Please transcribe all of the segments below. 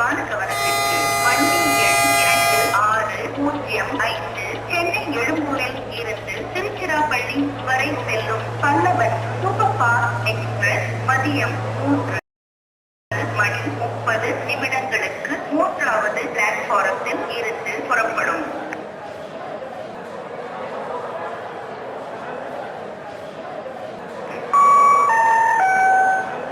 கனிவான கவனத்திற்கு வண்டி எண் 2605 சென்னை எழும்பூரில் இருந்து திருச்சிராப்பள்ளி வரை செல்லும் பல்லவன் சூப்பர் ஃபாஸ்ட் எக்ஸ்பிரஸ் மதியம் 3:30 மூன்றாவது பிளாட்பாரத்தில் இருந்து புறப்படும்.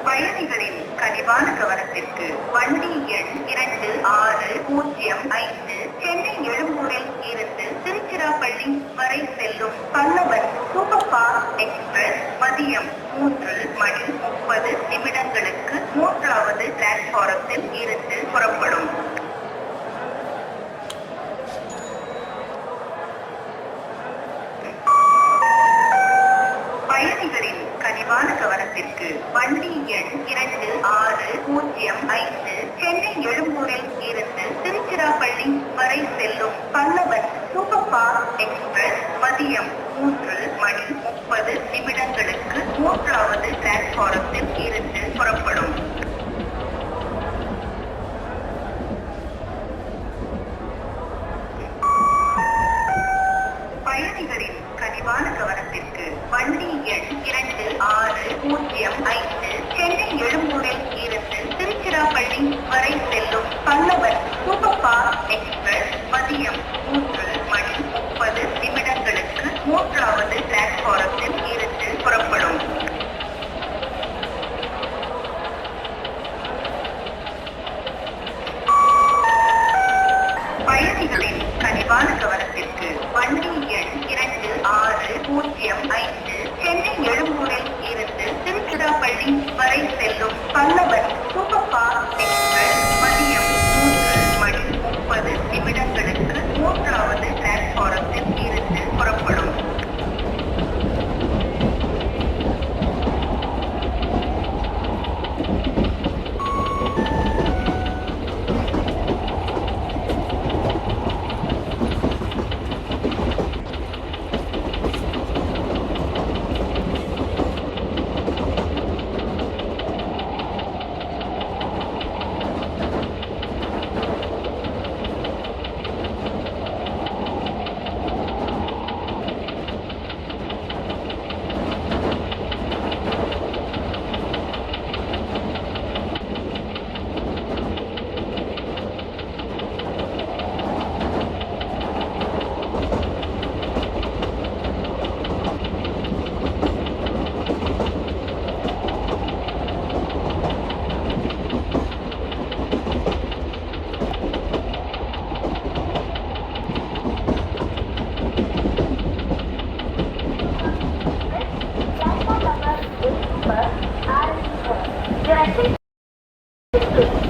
பயணிகளின் கனிவான கவனத்திற்கு வண்டி எண் 2605 சென்னை எழும்பூரில் இருந்து திருச்சிராப்பள்ளி வரை செல்லும் பல்லவன் சூப்பர் ஃபாஸ்ட் எக்ஸ்பிரஸ் மதியம் 3:30 மூன்றாவது பிளாட்பாரத்தில் இருந்து புறப்படும். பயணிகளின் கனிவான கவனத்திற்கு வண்டி எண் 2605 சென்னை எழும்பூரில் இருந்து திருச்சிராப்பள்ளி வரை செல்லும் பல்லவன் சூப்பர் ஃபாஸ்ட் எக்ஸ்பிரஸ் மதியம் 3:30 மூன்றாவது பிளாட்பாரத்தில் இருந்து புறப்படும். பயணிகளின் கனிவான கவனத்திற்கு வண்டி எண் 2605 சென்னை எழும்பூரில் இருந்து திருச்சிராப்பள்ளி வரை செல்லும் பல்லவன் சூப்பர் ஃபாஸ்ட் எக்ஸ்பிரஸ் மதியம் 3:30 மூன்றாவது பிளாட்பாரத்தில் இருந்து புறப்படும். பயணிகளின் கனிவான கவனத்திற்கு வண்டி எண் 2605 சென்னை எழும்பூரில் இருந்து திருச்சிராப்பள்ளி வரை செல்லும் பல்லவன் சூப்பர் ஃபாஸ்ட் எக்ஸ்பிரஸ் மதியம் 3:30 மூன்றாவது பிளாட்பாரத்தில் இருந்து புறப்படும்.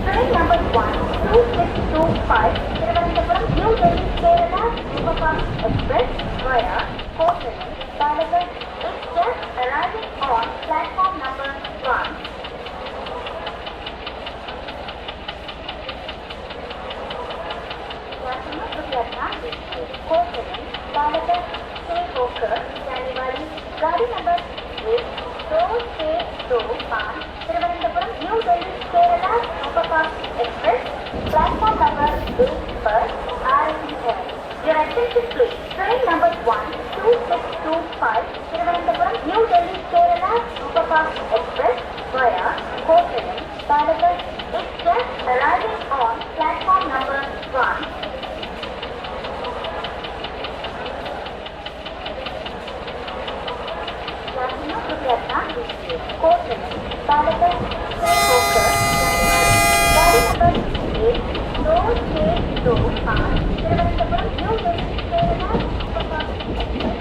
Train number 12625 Thiruvananthapuram New Delhi Kerala Superfast Express via Kottayam, Palakkad is just arriving on platform number 1. Kottayam, Palakkad, stay focused, January, गाड़ी number 12625 Thiruvananthapuram New Delhi Kerala Superfast Express platform number 8 पर आ रही है. Your attention please. Train number 12625 Thiruvananthapuram New Delhi Kerala Superfast Express via Kottayam, Palakkad is just arriving on platform number 1. Kottayam, Palakkad, stay focused, गाड़ी number 12625 Thiruvananthapuram New Delhi Kerala Superfast Express.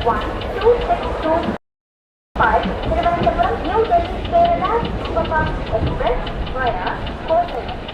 12625 Thiruvananthapuram New Delhi Kerala Superfast Express via Kottayam.